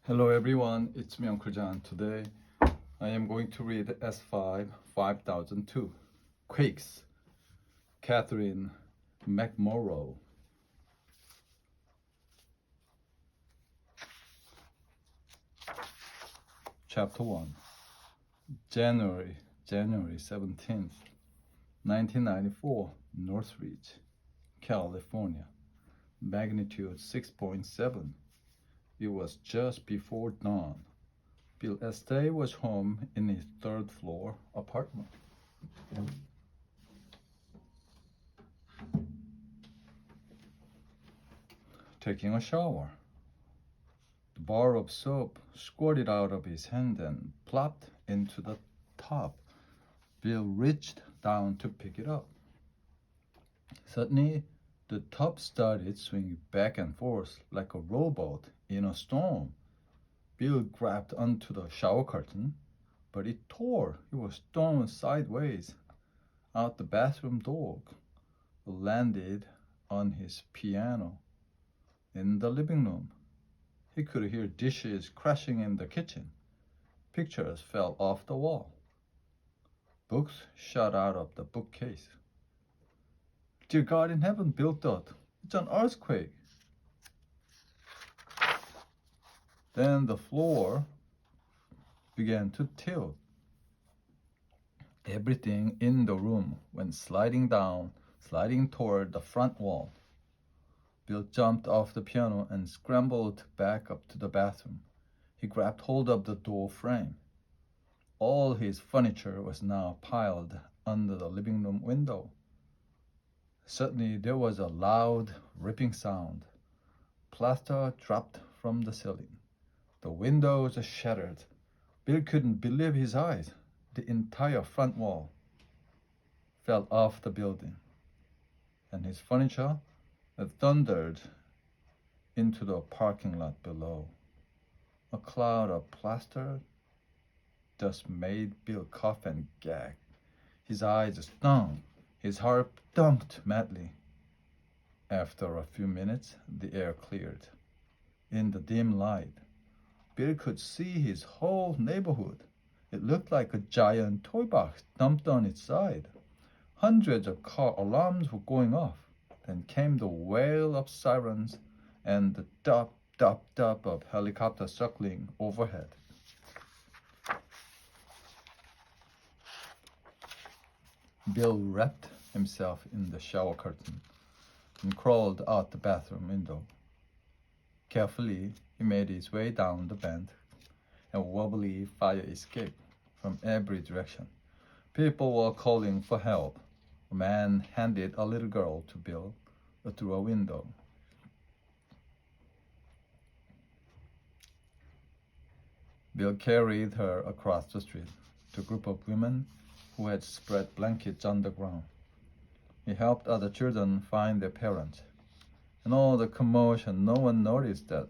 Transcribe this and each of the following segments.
Hello everyone, it's me Uncle John. Today I am going to read S5 5002, Quakes, Catherine McMorrow. Chapter 1, January 17th, 1994, Northridge, California, magnitude 6.7. It was just before dawn. Bill Estee was home in his third floor apartment. Taking a shower. The bar of soap squirted out of his hand and plopped into the tub. Bill reached down to pick it up. Suddenly, the tub started swinging back and forth like a rowboat in a storm. Bill grabbed onto the shower curtain, but it tore. He was thrown sideways out the bathroom door. It landed on his piano in the living room. He could hear dishes crashing in the kitchen. Pictures fell off the wall. Books shot out of the bookcase. Dear God in heaven, Bill thought, it's an earthquake. Then the floor began to tilt. Everything in the room went sliding down, sliding toward the front wall. Bill jumped off the piano and scrambled back up to the bathroom. He grabbed hold of the door frame. All his furniture was now piled under the living room window. Suddenly there was a loud ripping sound. Plaster dropped from the ceiling. The windows shattered. Bill couldn't believe his eyes. The entire front wall fell off the building, and his furniture thundered into the parking lot below. A cloud of plaster dust made Bill cough and gag. His eyes stung. His heart thumped madly. After a few minutes, the air cleared. In the dim light, Bill could see his whole neighborhood. It looked like a giant toy box dumped on its side. Hundreds of car alarms were going off. Then came the wail of sirens and the dop, dop, dop of helicopters circling overhead. Bill wrapped himself in the shower curtain and crawled out the bathroom window. Carefully, he made his way down the vent and wobbly fire escape from every direction. People were calling for help. A man handed a little girl to Bill through a window. Bill carried her across the street to a group of women who had spread blankets on the ground. He helped other children find their parents. In all the commotion, no one noticed that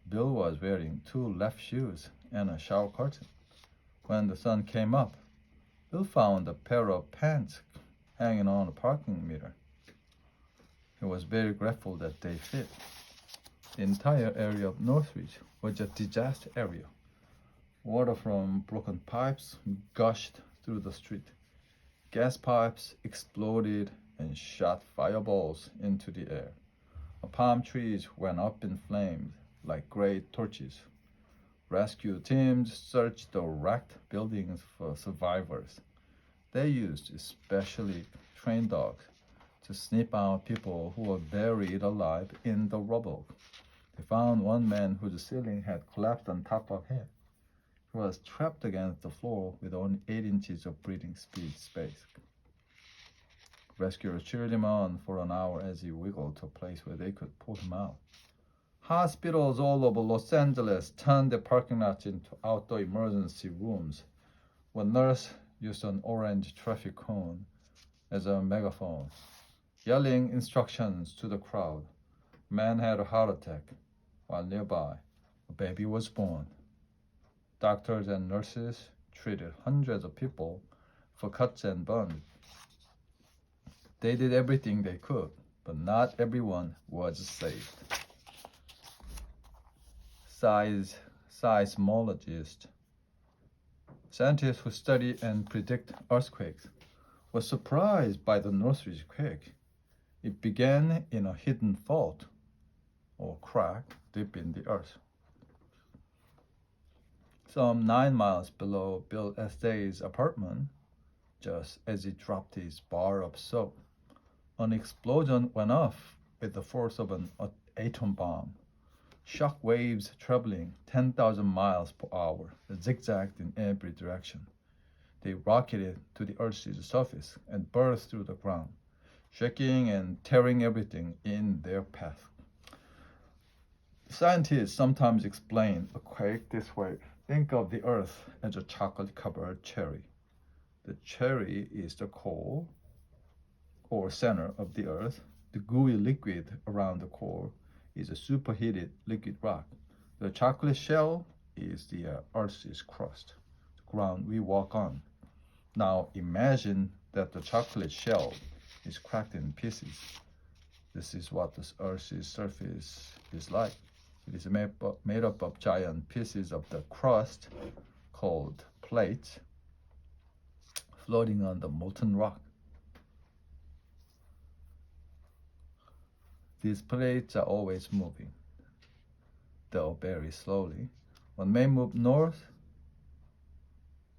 Bill was wearing two left shoes and a shower curtain. When the sun came up, Bill found a pair of pants hanging on a parking meter. He was very grateful that they fit. The entire area of Northridge was a disaster area. Water from broken pipes gushed through the street. Gas pipes exploded and shot fireballs into the air. Palm trees went up in flames like great torches. Rescue teams searched the wrecked buildings for survivors. They used specially trained dogs to sniff out people who were buried alive in the rubble. They found one man whose ceiling had collapsed on top of him. He was trapped against the floor with only 8 inches of breathing space. Rescuers cheered him on for an hour as he wiggled to a place where they could pull him out. Hospitals all over Los Angeles turned their parking lots into outdoor emergency rooms. One nurse used an orange traffic cone as a megaphone, yelling instructions to the crowd. A man had a heart attack, while nearby, a baby was born. Doctors and nurses treated hundreds of people for cuts and burns. They did everything they could, but not everyone was saved. seismologists, scientists who study and predict earthquakes, were surprised by the Northridge quake. It began in a hidden fault or crack deep in the earth. Some 9 miles below Bill Estey's apartment, just as he dropped his bar of soap, an explosion went off with the force of an atom bomb. Shock waves traveling 10,000 miles per hour zigzagged in every direction. They rocketed to the Earth's surface and burst through the ground, shaking and tearing everything in their path. Scientists sometimes explain a quake this way. Think of the Earth as a chocolate-covered cherry. The cherry is the core or center of the Earth. The gooey liquid around the core is a superheated liquid rock. The chocolate shell is the Earth's crust, the ground we walk on. Now imagine that the chocolate shell is cracked in pieces. This is what the Earth's surface is like. It is made up of giant pieces of the crust called plates floating on the molten rock. These plates are always moving, though very slowly. One may move north,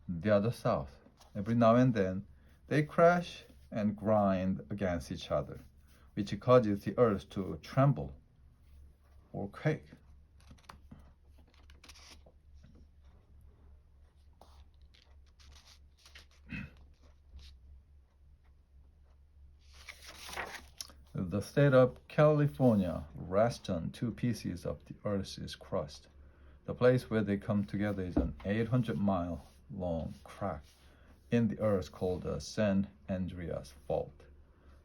the other south. Every now and then, they crash and grind against each other, which causes the earth to tremble or quake. The state of California rests on two pieces of the Earth's crust. The place where they come together is an 800-mile-long crack in the Earth called the San Andreas Fault.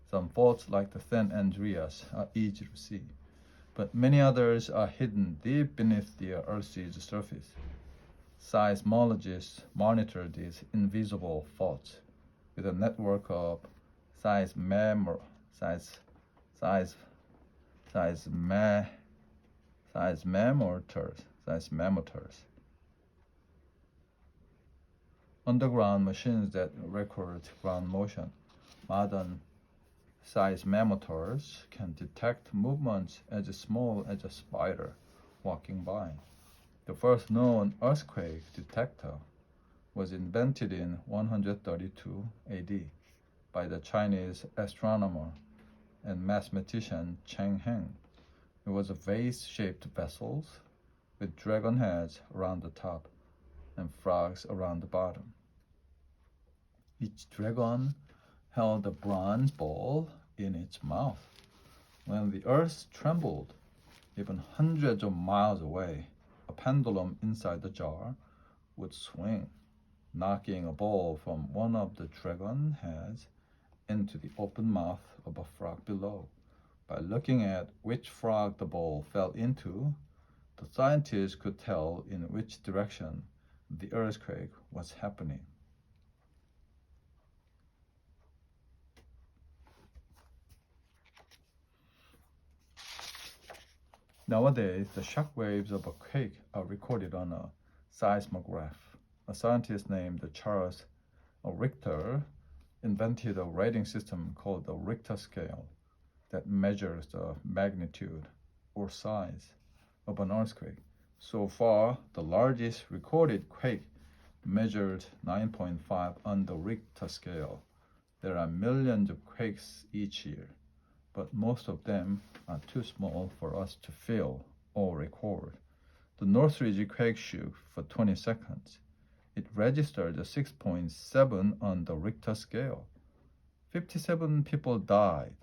Some faults, like the San Andreas, are easy to see, but many others are hidden deep beneath the Earth's surface. Seismologists monitor these invisible faults with a network of seismometers. Underground machines that record ground motion. Modern seismometers can detect movements as small as a spider walking by. The first known earthquake detector was invented in 132 AD by the Chinese astronomer and mathematician Cheng Heng. It was a vase-shaped vessel with dragon heads around the top and frogs around the bottom. Each dragon held a bronze ball in its mouth. When the earth trembled, even hundreds of miles away, a pendulum inside the jar would swing, knocking a ball from one of the dragon heads into the open mouth of a frog below. By looking at which frog the ball fell into, the scientists could tell in which direction the earthquake was happening. Nowadays, the shock waves of a quake are recorded on a seismograph. A scientist named Charles Richter invented a rating system called the Richter scale that measures the magnitude or size of an earthquake. So far, the largest recorded quake measured 9.5 on the Richter scale. There are millions of quakes each year, but most of them are too small for us to feel or record. The Northridge quake shook for 20 seconds. It registered a 6.7 on the Richter scale. 57 people died,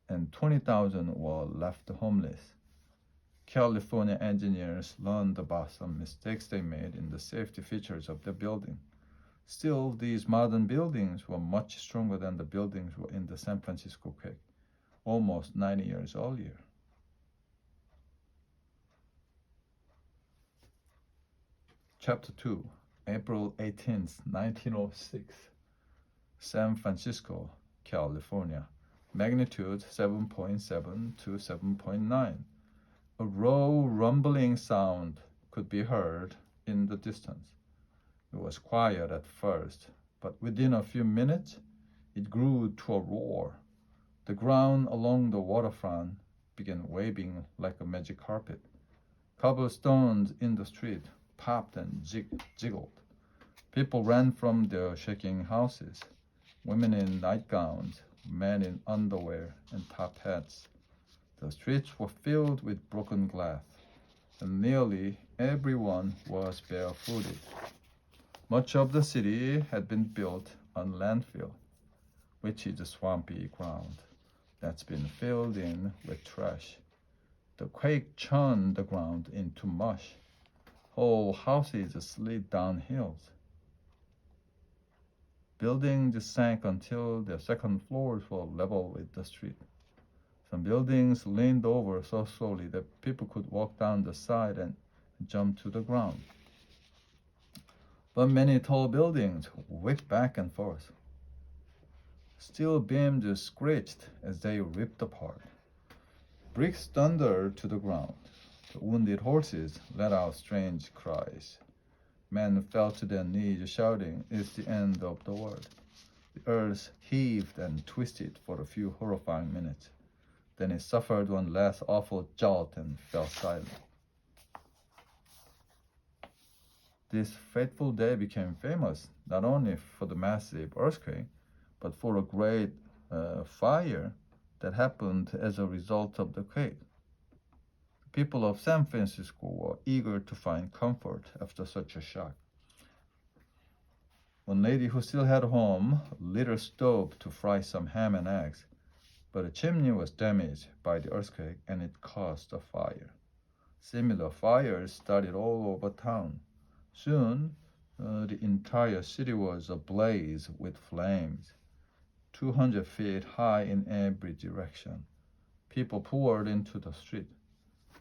and 20,000 were left homeless. California engineers learned about some mistakes they made in the safety features of the building. Still, these modern buildings were much stronger than the buildings in the San Francisco quake, almost 90 years earlier. Chapter 2, April 18, 1906. San Francisco, California. Magnitude 7.7 to 7.9. A low rumbling sound could be heard in the distance. It was quiet at first, but within a few minutes it grew to a roar. The ground along the waterfront began waving like a magic carpet. Cobblestones in the street popped and jiggled. People ran from their shaking houses. Women in nightgowns, men in underwear and top hats. The streets were filled with broken glass, and nearly everyone was barefooted. Much of the city had been built on landfill, which is swampy ground that's been filled in with trash. The quake churned the ground into mush. Whole houses slid down hills. Buildings sank until their second floors were level with the street. Some buildings leaned over so slowly that people could walk down the side and jump to the ground. But many tall buildings whipped back and forth. Steel beams screeched as they ripped apart. Bricks thundered to the ground. The wounded horses let out strange cries. Men fell to their knees shouting, "It's the end of the world." The earth heaved and twisted for a few horrifying minutes. Then it suffered one last awful jolt and fell silent. This fateful day became famous not only for the massive earthquake, but for a great fire that happened as a result of the quake. The people of San Francisco were eager to find comfort after such a shock. One lady who still had a home lit a stove to fry some ham and eggs, but the chimney was damaged by the earthquake and it caused a fire. Similar fires started all over town. Soon, the entire city was ablaze with flames, 200 feet high in every direction. People poured into the street.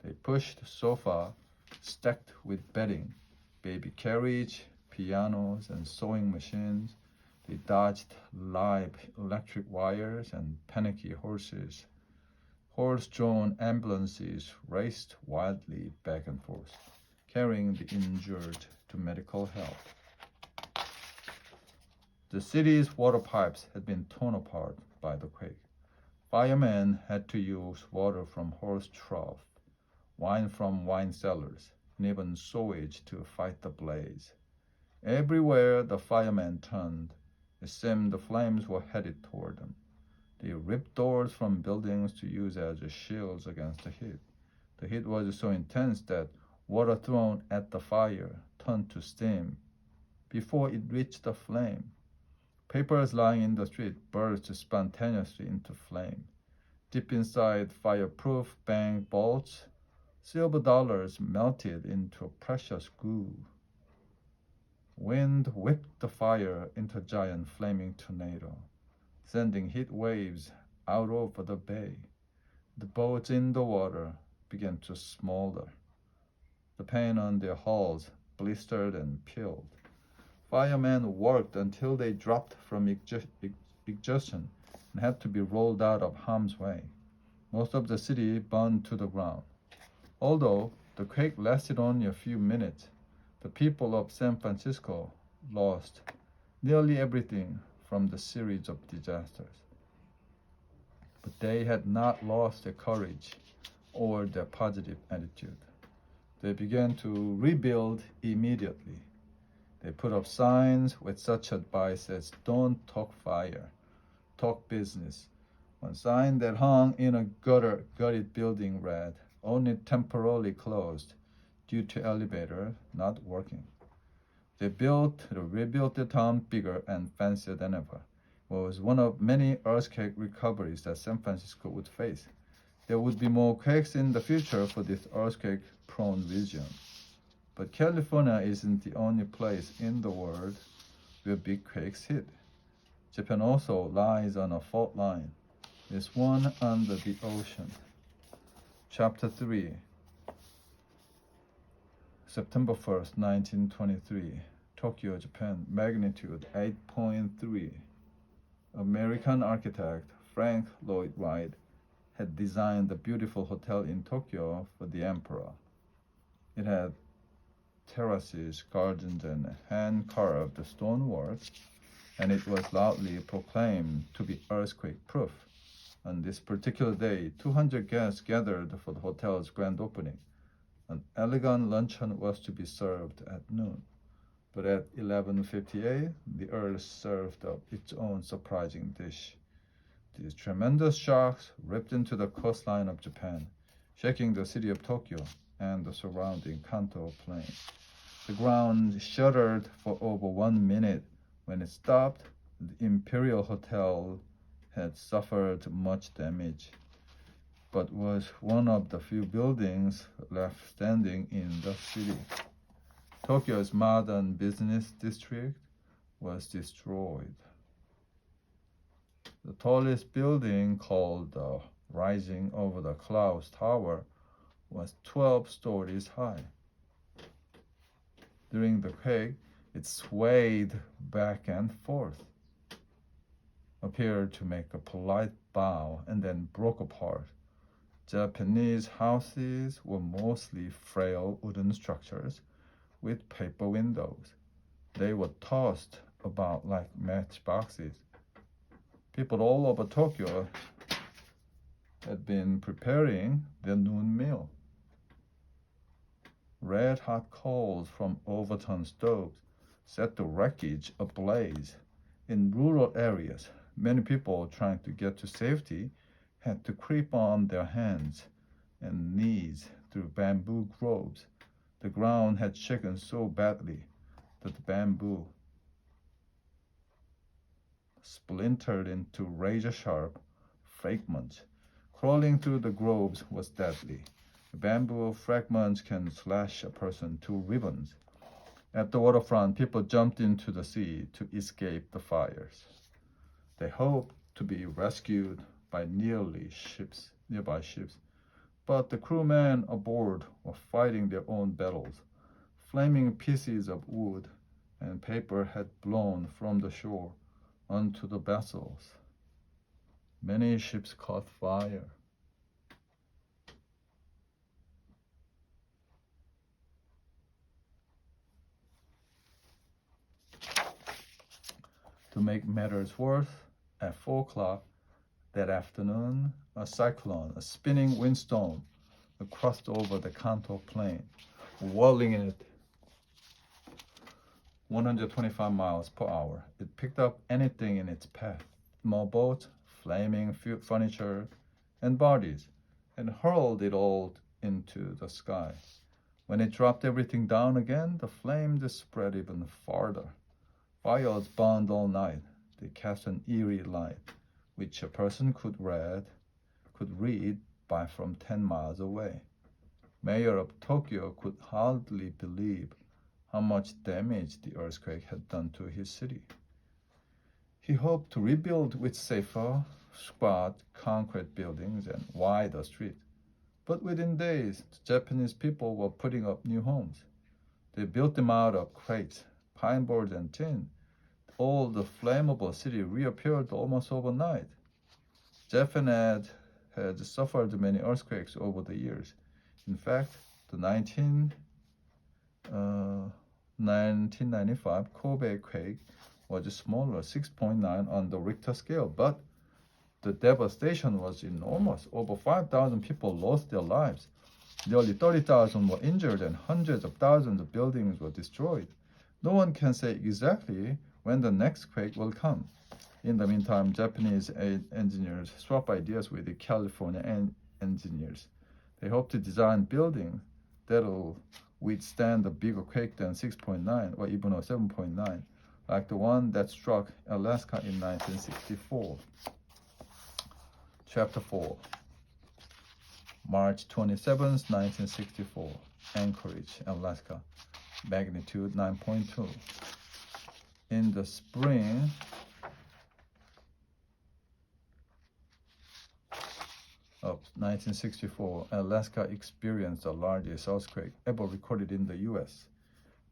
They pushed sofas stacked with bedding, baby carriage, pianos, and sewing machines. They dodged live electric wires and panicky horses. Horse-drawn ambulances raced wildly back and forth, carrying the injured to medical help. The city's water pipes had been torn apart by the quake. Firemen had to use water from horse trough, wine from wine cellars, and even sewage to fight the blaze. Everywhere the firemen turned, it seemed the flames were headed toward them. They ripped doors from buildings to use as shields against the heat. The heat was so intense that water thrown at the fire turned to steam before it reached the flame. Papers lying in the street burst spontaneously into flame. Deep inside fireproof bank vaults, silver dollars melted into a precious goo. Wind whipped the fire into a giant flaming tornado, sending heat waves out over the bay. The boats in the water began to smolder. The paint on their hulls blistered and peeled. Firemen worked until they dropped from exhaustion and had to be rolled out of harm's way. Most of the city burned to the ground. Although the quake lasted only a few minutes, the people of San Francisco lost nearly everything from the series of disasters. But they had not lost their courage or their positive attitude. They began to rebuild immediately. They put up signs with such advice as "Don't talk fire, talk business." One sign that hung in a gutted building read, "Only temporarily closed due to elevator not working." They rebuilt the town bigger and fancier than ever. It was one of many earthquake recoveries that San Francisco would face. There would be more quakes in the future for this earthquake-prone region. But California isn't the only place in the world where big quakes hit. Japan also lies on a fault line. There's one under the ocean. Chapter 3. September 1st, 1923. Tokyo, Japan. Magnitude 8.3. American architect Frank Lloyd Wright had designed the beautiful hotel in Tokyo for the emperor. It had terraces, gardens, and hand-carved stonework, and it was loudly proclaimed to be earthquake-proof. On this particular day, 200 guests gathered for the hotel's grand opening. An elegant luncheon was to be served at noon. But at 11:58, the Earl served up its own surprising dish. These tremendous shocks ripped into the coastline of Japan, shaking the city of Tokyo and the surrounding Kanto plain. The ground shuddered for over 1 minute. When it stopped, the Imperial Hotel had suffered much damage, but was one of the few buildings left standing in the city. Tokyo's modern business district was destroyed. The tallest building, called the Rising Over the Clouds Tower, was 12 stories high. During the quake, it swayed back and forth, appeared to make a polite bow, and then broke apart. Japanese houses were mostly frail wooden structures with paper windows. They were tossed about like matchboxes. People all over Tokyo had been preparing their noon meal. Red-hot coals from overturned stoves set the wreckage ablaze. In rural areas, many people trying to get to safety had to creep on their hands and knees through bamboo groves. The ground had shaken so badly that the bamboo splintered into razor-sharp fragments. Crawling through the groves was deadly. The bamboo fragments can slash a person to ribbons. At the waterfront, people jumped into the sea to escape the fires. They hoped to be rescued by nearby ships, but the crewmen aboard were fighting their own battles. Flaming pieces of wood and paper had blown from the shore onto the vessels. Many ships caught fire. To make matters worse, at 4 o'clock that afternoon, a cyclone, a spinning windstorm, crossed over the Kanto plain, whirling it 125 miles per hour. It picked up anything in its path, small boats, flaming furniture, and bodies, and hurled it all into the sky. When it dropped everything down again, the flames spread even farther. Fires burned all night. They cast an eerie light, which a person could read by from 10 miles away. Mayor of Tokyo could hardly believe how much damage the earthquake had done to his city. He hoped to rebuild with safer, squat concrete buildings and wider streets. But within days, the Japanese people were putting up new homes. They built them out of crates, pine boards, and tin. All the flammable city reappeared almost overnight. Japan had suffered many earthquakes over the years. In fact, the 1995 Kobe quake was smaller, 6.9 on the Richter scale, but the devastation was enormous. Over 5,000 people lost their lives. Nearly 30,000 were injured and hundreds of thousands of buildings were destroyed. No one can say exactly when the next quake will come. In the meantime, Japanese engineers swap ideas with the California engineers. They hope to design buildings that'll withstand a bigger quake than 6.9 or even a 7.9, like the one that struck Alaska in 1964. Chapter 4. March 27, 1964. Anchorage, Alaska. Magnitude 9.2. In the spring of 1964, Alaska experienced the largest earthquake ever recorded in the U.S.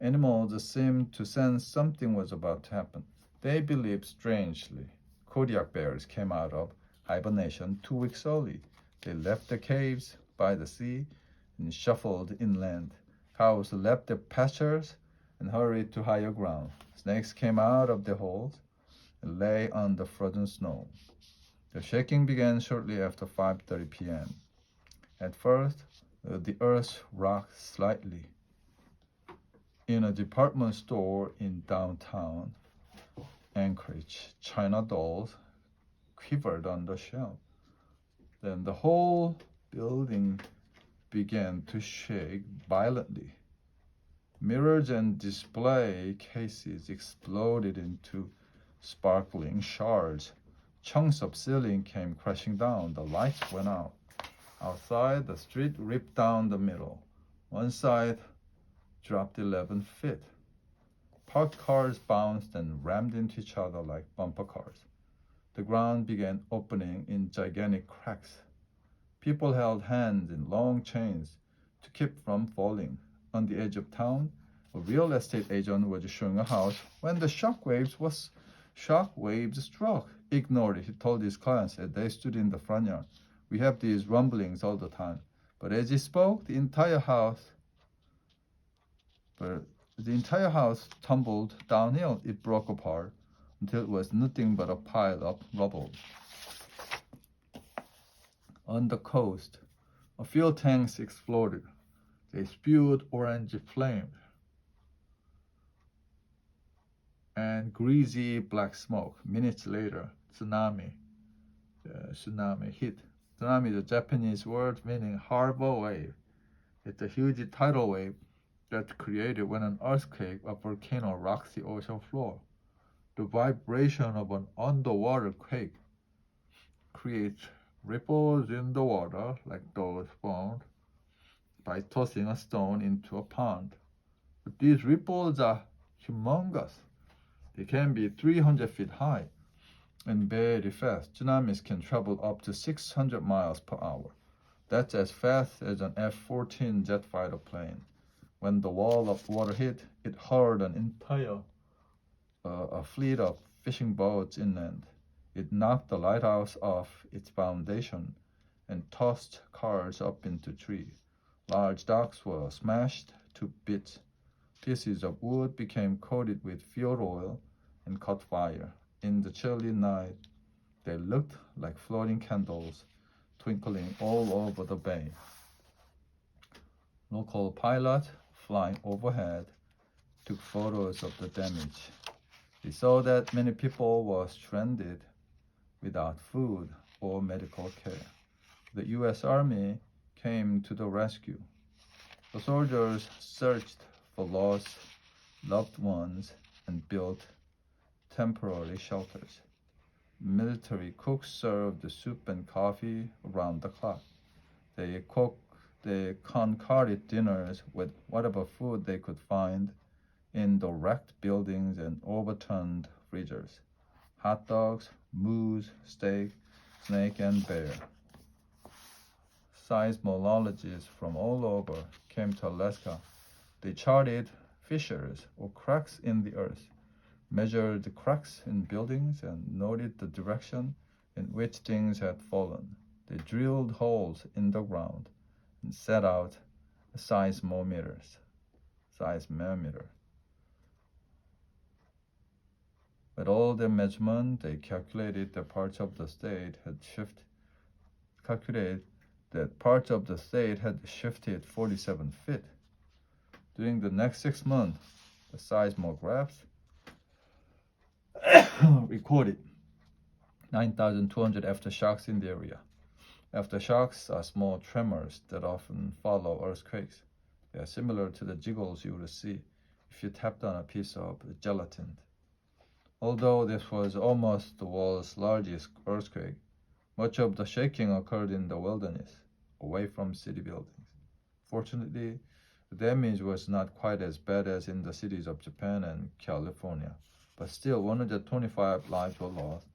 Animals seemed to sense something was about to happen. They believed strangely. Kodiak bears came out of hibernation 2 weeks early. They left the caves by the sea and shuffled inland. Cows left their pastures and hurried to higher ground. Snakes came out of their holes and lay on the frozen snow. The shaking began shortly after 5:30 p.m. At first, the earth rocked slightly. In a department store in downtown Anchorage, China dolls quivered on the shelf. Then the whole building began to shake violently. Mirrors and display cases exploded into sparkling shards. Chunks of ceiling came crashing down. The lights went out. Outside, the street ripped down the middle. One side dropped 11 feet. Parked cars bounced and rammed into each other like bumper cars. The ground began opening in gigantic cracks. People held hands in long chains to keep from falling. On the edge of town, a real estate agent was showing a house when the shockwaves struck. Ignored it, he told his clients as they stood in the front yard. We have these rumblings all the time. But as he spoke, the entire house tumbled downhill. It broke apart until it was nothing but a pile of rubble. On the coast, a few tanks exploded. They spewed orange flame and greasy black smoke. Minutes later, tsunami hit. Tsunami is a Japanese word meaning harbor wave. It's a huge tidal wave that's created when an earthquake or volcano rocks the ocean floor. The vibration of an underwater quake creates ripples in the water like those formed by tossing a stone into a pond. But these ripples are humongous. They can be 300 feet high and very fast. Tsunamis can travel up to 600 miles per hour. That's as fast as an F-14 jet fighter plane. When the wall of water hit, it hurled an entire a fleet of fishing boats inland. It knocked the lighthouse off its foundation and tossed cars up into trees. Large docks were smashed to bits. Pieces of wood became coated with fuel oil and caught fire. In the chilly night, they looked like floating candles twinkling all over the bay. Local pilots flying overhead took photos of the damage. They saw that many people were stranded without food or medical care. The U.S. Army came to the rescue. The soldiers searched for lost loved ones and built temporary shelters. Military cooks served soup and coffee around the clock. They concocted dinners with whatever food they could find in the wrecked buildings and overturned freezers. Hot dogs, moose, steak, snake, and bear. Seismologists from all over came to Alaska. They charted fissures or cracks in the earth, measured the cracks in buildings, and noted the direction in which things had fallen. They drilled holes in the ground and set out a seismometer. With all their measurement, they calculated that parts of the state had shifted 47 feet. During the next 6 months, the seismographs recorded 9,200 aftershocks in the area. Aftershocks are small tremors that often follow earthquakes. They are similar to the jiggles you would see if you tapped on a piece of gelatin. Although this was almost the world's largest earthquake, much of the shaking occurred in the wilderness, away from city buildings. Fortunately, the damage was not quite as bad as in the cities of Japan and California, but still 125 lives were lost.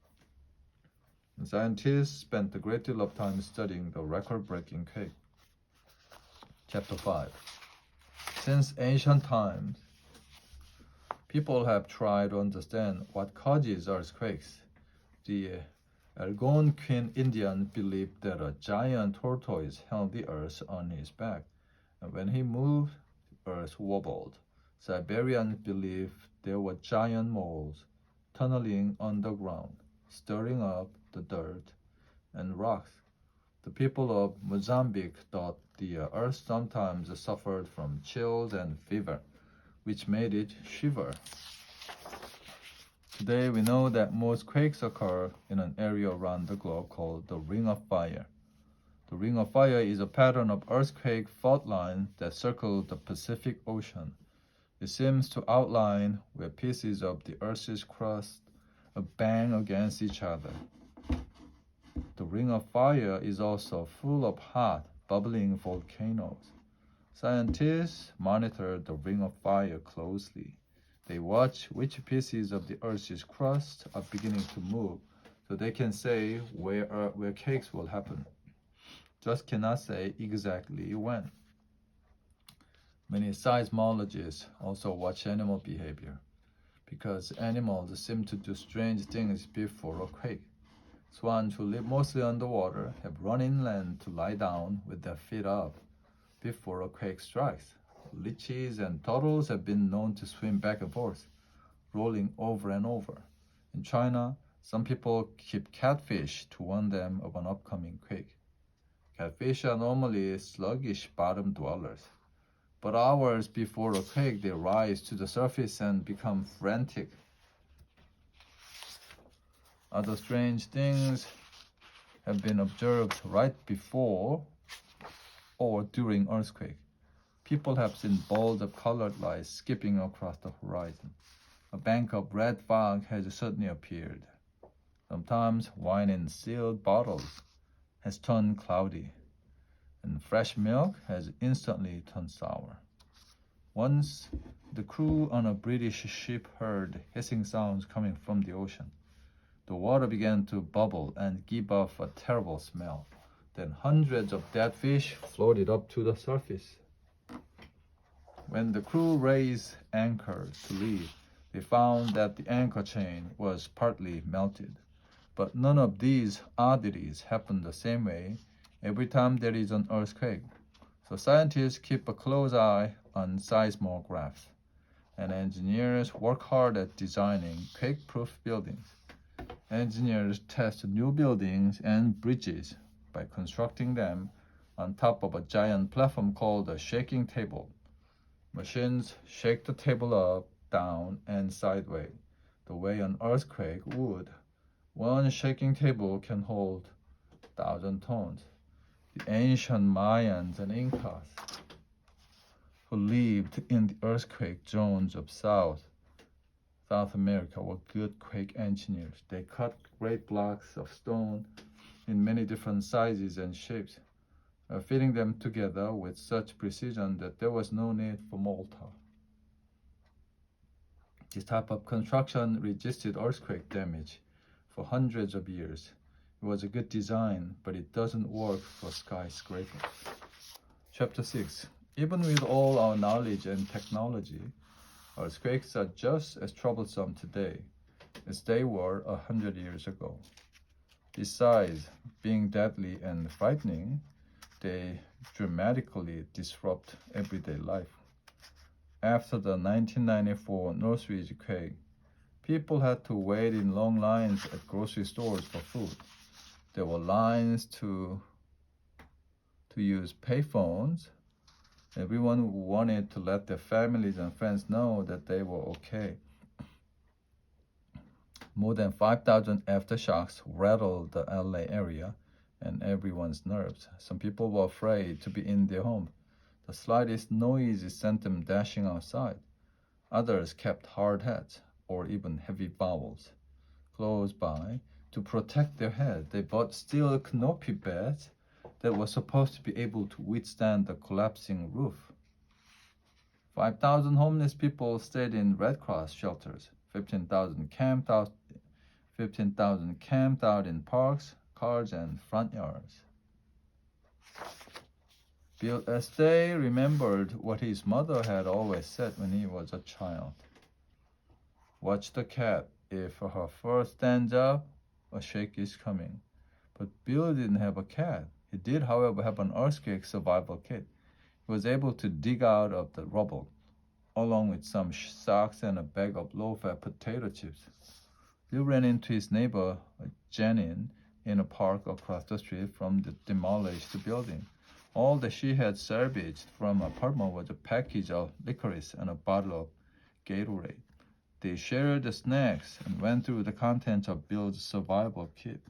And scientists spent a great deal of time studying the record-breaking quake. Chapter 5. Since ancient times, people have tried to understand what causes earthquakes. The Algonquin Indian believed that a giant tortoise held the earth on his back, and when he moved, the earth wobbled. Siberians believed there were giant moles tunneling underground, stirring up the dirt and rocks. The people of Mozambique thought the earth sometimes suffered from chills and fever, which made it shiver. Today we know that most quakes occur in an area around the globe called the Ring of Fire. The Ring of Fire is a pattern of earthquake fault lines that circle the Pacific Ocean. It seems to outline where pieces of the Earth's crust bang against each other. The Ring of Fire is also full of hot, bubbling volcanoes. Scientists monitor the Ring of Fire closely. They watch which pieces of the Earth's crust are beginning to move so they can say where quakes will happen. Just cannot say exactly when. Many seismologists also watch animal behavior because animals seem to do strange things before a quake. Swans who live mostly underwater have run inland to lie down with their feet up before a quake strikes. Leeches and turtles have been known to swim back and forth, rolling over and over. In China, some people keep catfish to warn them of an upcoming quake. Catfish are normally sluggish bottom dwellers, but hours before a quake they rise to the surface and become frantic. Other strange things have been observed right before or during earthquake. People have seen balls of colored light skipping across the horizon. A bank of red fog has suddenly appeared. Sometimes wine in sealed bottles has turned cloudy, and fresh milk has instantly turned sour. Once, the crew on a British ship heard hissing sounds coming from the ocean. The water began to bubble and give off a terrible smell. Then hundreds of dead fish floated up to the surface. When the crew raised anchor to leave, they found that the anchor chain was partly melted. But none of these oddities happen the same way every time there is an earthquake. So scientists keep a close eye on seismographs, and engineers work hard at designing quake-proof buildings. Engineers test new buildings and bridges by constructing them on top of a giant platform called a shaking table. Machines shake the table up, down, and sideways, the way an earthquake would. One shaking table can hold 1,000 tons. The ancient Mayans and Incas, who lived in the earthquake zones of South America, were good quake engineers. They cut great blocks of stone in many different sizes and shapes, fitting them together with such precision that there was no need for mortar. This type of construction resisted earthquake damage for hundreds of years. It was a good design, but it doesn't work for skyscrapers. Chapter 6. Even with all our knowledge and technology, earthquakes are just as troublesome today as they were 100 years ago. Besides being deadly and frightening, they dramatically disrupt everyday life. After the 1994 Northridge quake, people had to wait in long lines at grocery stores for food. There were lines to use payphones. Everyone wanted to let their families and friends know that they were okay. More than 5,000 aftershocks rattled the LA area and everyone's nerves. Some people were afraid to be in their home. The slightest noise sent them dashing outside. Others kept hard hats or even heavy bowels close by to protect their head. They bought steel canopy beds that were supposed to be able to withstand the collapsing roof. 5,000 homeless people stayed in Red Cross shelters. 15,000 camped out in parks, cars, and front yards. Bill Estee remembered what his mother had always said when he was a child. Watch the cat. If her fur stands up, a shake is coming. But Bill didn't have a cat. He did, however, have an earthquake survival kit. He was able to dig out of the rubble, along with some socks and a bag of low-fat potato chips. Bill ran into his neighbor, Janine, in a park across the street from the demolished building. All that she had salvaged from her apartment was a package of licorice and a bottle of Gatorade. They shared the snacks and went through the contents of Bill's survival kit.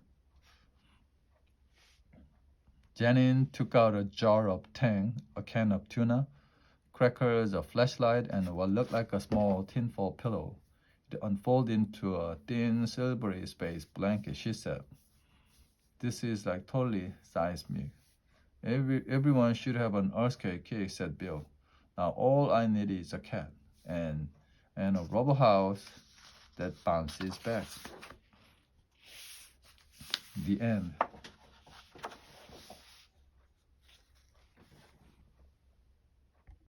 Janine took out a jar of tang, a can of tuna, crackers, a flashlight, and what looked like a small tinfoil pillow. It unfolded into a thin, silvery space blanket, she said. This is like totally seismic. Everyone should have an earthquake kit, said Bill. Now all I need is a cat and a rubber house that bounces back. The end.